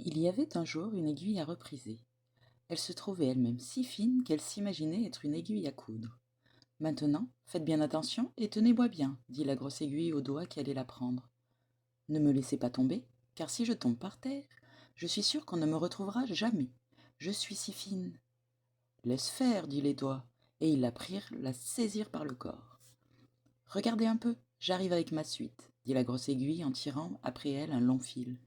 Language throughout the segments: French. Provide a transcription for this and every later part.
Il y avait un jour une aiguille à repriser. Elle se trouvait elle-même si fine qu'elle s'imaginait être une aiguille à coudre. Maintenant, faites bien attention et tenez-moi bien, dit la grosse aiguille au doigt qui allait la prendre. Ne me laissez pas tomber, car si je tombe par terre, je suis sûre qu'on ne me retrouvera jamais. Je suis si fine. Laisse faire, dit les doigts, et ils la prirent, la saisirent par le corps. Regardez un peu, j'arrive avec ma suite, dit la grosse aiguille en tirant après elle un long fil.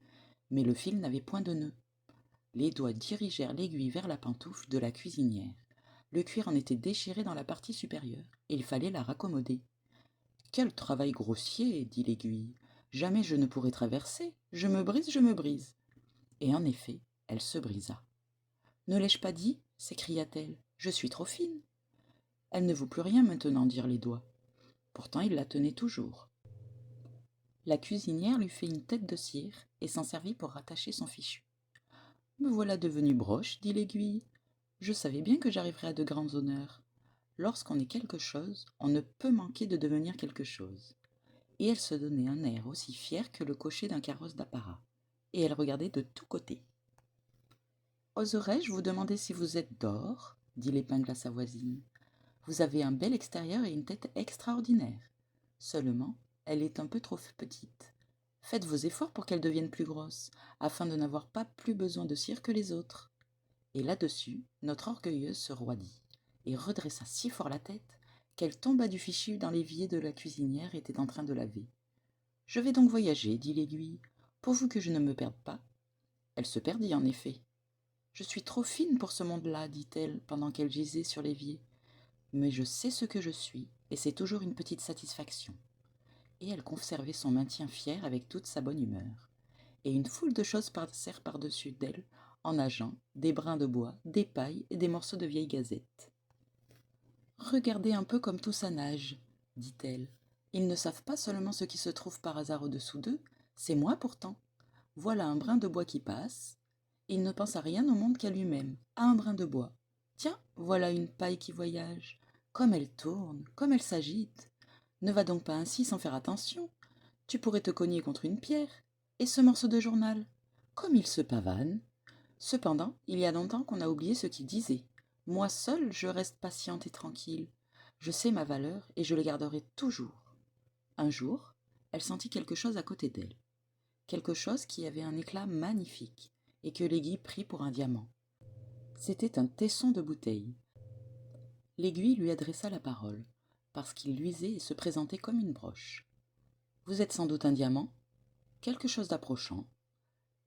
Mais le fil n'avait point de nœud. Les doigts dirigèrent l'aiguille vers la pantoufle de la cuisinière. Le cuir en était déchiré dans la partie supérieure, et il fallait la raccommoder. Quel travail grossier, dit l'aiguille. Jamais je ne pourrai traverser. Je me brise, je me brise. Et en effet, elle se brisa. Ne l'ai-je pas dit s'écria-t-elle. Je suis trop fine. Elle ne vaut plus rien maintenant, dirent les doigts. Pourtant, il la tenait toujours. La cuisinière lui fit une tête de cire et s'en servit pour rattacher son fichu. Me voilà devenue broche, dit l'aiguille. Je savais bien que j'arriverais à de grands honneurs. Lorsqu'on est quelque chose, on ne peut manquer de devenir quelque chose. Et elle se donnait un air aussi fier que le cocher d'un carrosse d'apparat. Et elle regardait de tous côtés. Oserais-je vous demander si vous êtes d'or dit l'épingle à sa voisine. Vous avez un bel extérieur et une tête extraordinaire. Seulement, elle est un peu trop petite. Faites vos efforts pour qu'elle devienne plus grosse, afin de n'avoir pas plus besoin de cire que les autres. Et là-dessus, notre orgueilleuse se roidit, et redressa si fort la tête, qu'elle tomba du fichu dans l'évier de la cuisinière était en train de laver. Je vais donc voyager, dit l'aiguille, pourvu que je ne me perde pas. Elle se perdit en effet. Je suis trop fine pour ce monde-là, dit-elle, pendant qu'elle gisait sur l'évier. Mais je sais ce que je suis, et c'est toujours une petite satisfaction. Et elle conservait son maintien fier avec toute sa bonne humeur. Et une foule de choses passèrent par-dessus d'elle, en nageant, des brins de bois, des pailles et des morceaux de vieilles gazettes. Regardez un peu comme tout ça nage, dit-elle. Ils ne savent pas seulement ce qui se trouve par hasard au-dessous d'eux, c'est moi pourtant. Voilà un brin de bois qui passe. Il ne pense à rien au monde qu'à lui-même, à un brin de bois. Tiens, voilà une paille qui voyage. Comme elle tourne, comme elle s'agite. Ne va donc pas ainsi sans faire attention. Tu pourrais te cogner contre une pierre. Et ce morceau de journal, comme il se pavane. Cependant, il y a longtemps qu'on a oublié ce qu'il disait. Moi seule, je reste patiente et tranquille. Je sais ma valeur et je le garderai toujours. Un jour, elle sentit quelque chose à côté d'elle. Quelque chose qui avait un éclat magnifique et que l'aiguille prit pour un diamant. C'était un tesson de bouteille. L'aiguille lui adressa la parole, parce qu'il luisait et se présentait comme une broche. Vous êtes sans doute un diamant? Quelque chose d'approchant.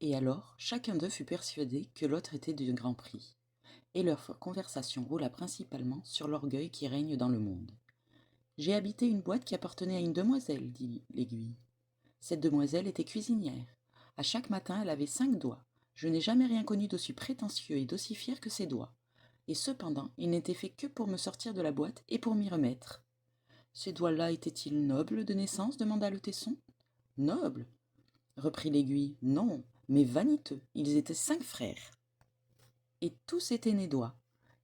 Et alors, chacun d'eux fut persuadé que l'autre était d'un grand prix. Et leur conversation roula principalement sur l'orgueil qui règne dans le monde. J'ai habité une boîte qui appartenait à une demoiselle, dit l'aiguille. Cette demoiselle était cuisinière. À chaque matin, elle avait 5 doigts. Je n'ai jamais rien connu d'aussi prétentieux et d'aussi fier que ses doigts. Et cependant, il n'était fait que pour me sortir de la boîte et pour m'y remettre. Ces doigts-là étaient-ils nobles de naissance demanda le tesson. Nobles reprit l'aiguille. Non, mais vaniteux. Ils étaient 5 frères. Et tous étaient nés doigts.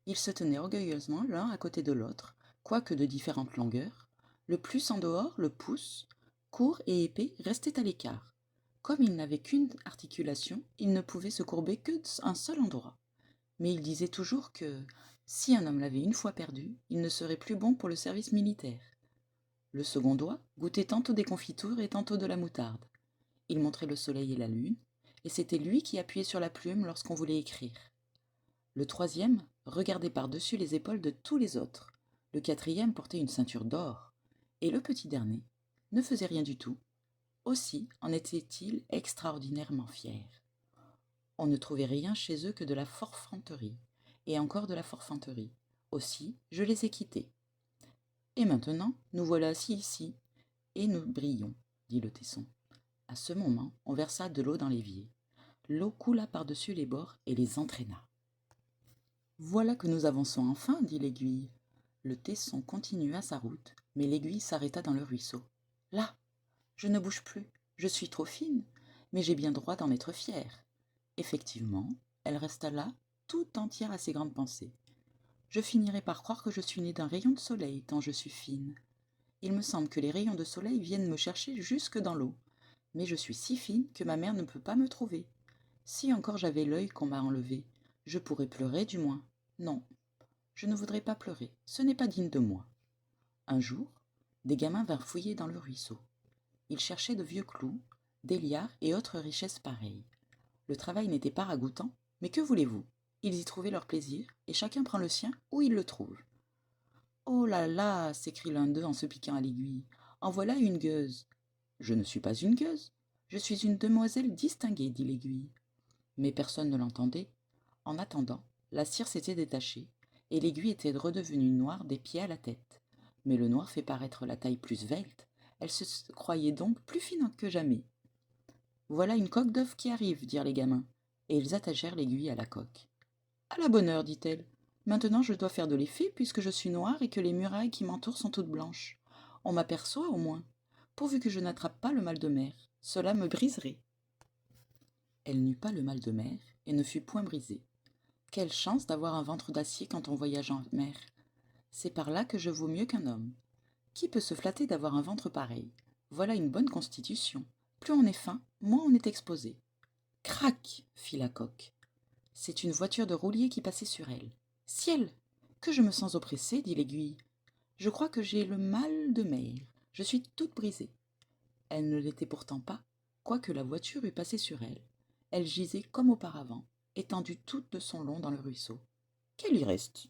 Ils se tenaient orgueilleusement l'un à côté de l'autre, quoique de différentes longueurs. Le plus en dehors, le pouce, court et épais, restait à l'écart. Comme il n'avait qu'une articulation, il ne pouvait se courber que d'un seul endroit. Mais il disait toujours que, si un homme l'avait une fois perdu, il ne serait plus bon pour le service militaire. Le second doigt goûtait tantôt des confitures et tantôt de la moutarde. Il montrait le soleil et la lune, et c'était lui qui appuyait sur la plume lorsqu'on voulait écrire. Le troisième regardait par-dessus les épaules de tous les autres. Le quatrième portait une ceinture d'or. Et le petit dernier ne faisait rien du tout. Aussi en était-il extraordinairement fier. On ne trouvait rien chez eux que de la forfanterie, et encore de la forfanterie. Aussi, je les ai quittés. Et maintenant, nous voilà assis ici, et nous brillons, dit le tesson. À ce moment, on versa de l'eau dans l'évier. L'eau coula par-dessus les bords et les entraîna. Voilà que nous avançons enfin, dit l'aiguille. Le tesson continua sa route, mais l'aiguille s'arrêta dans le ruisseau. Là, je ne bouge plus, je suis trop fine, mais j'ai bien droit d'en être fière. Effectivement, elle resta là, tout entière à ses grandes pensées. Je finirai par croire que je suis née d'un rayon de soleil, tant je suis fine. Il me semble que les rayons de soleil viennent me chercher jusque dans l'eau, mais je suis si fine que ma mère ne peut pas me trouver. Si encore j'avais l'œil qu'on m'a enlevé, je pourrais pleurer du moins. Non, je ne voudrais pas pleurer, ce n'est pas digne de moi. Un jour, des gamins vinrent fouiller dans le ruisseau. Ils cherchaient de vieux clous, des liards et autres richesses pareilles. Le travail n'était pas ragoûtant, mais que voulez-vous? Ils y trouvaient leur plaisir, et chacun prend le sien où il le trouve. Oh là là, s'écrie l'un d'eux en se piquant à l'aiguille. En voilà une gueuse. Je ne suis pas une gueuse. Je suis une demoiselle distinguée, dit l'aiguille. Mais personne ne l'entendait. En attendant, la cire s'était détachée, et l'aiguille était redevenue noire des pieds à la tête. Mais le noir fait paraître la taille plus svelte. Elle se croyait donc plus fine que jamais. Voilà une coque d'œuf qui arrive, dirent les gamins, et ils attachèrent l'aiguille à la coque. À la bonne heure, dit-elle. Maintenant je dois faire de l'effet puisque je suis noire et que les murailles qui m'entourent sont toutes blanches. On m'aperçoit au moins. Pourvu que je n'attrape pas le mal de mer, cela me briserait. Elle n'eut pas le mal de mer et ne fut point brisée. Quelle chance d'avoir un ventre d'acier quand on voyage en mer. C'est par là que je vaux mieux qu'un homme. Qui peut se flatter d'avoir un ventre pareil? Voilà une bonne constitution. Plus on est fin, moins on est exposé. Crac! Fit la coque. C'est une voiture de roulier qui passait sur elle. Ciel! Que je me sens oppressée, dit l'aiguille. Je crois que j'ai le mal de mer. Je suis toute brisée. Elle ne l'était pourtant pas, quoique la voiture eût passé sur elle. Elle gisait comme auparavant, étendue toute de son long dans le ruisseau. Qu'elle y reste,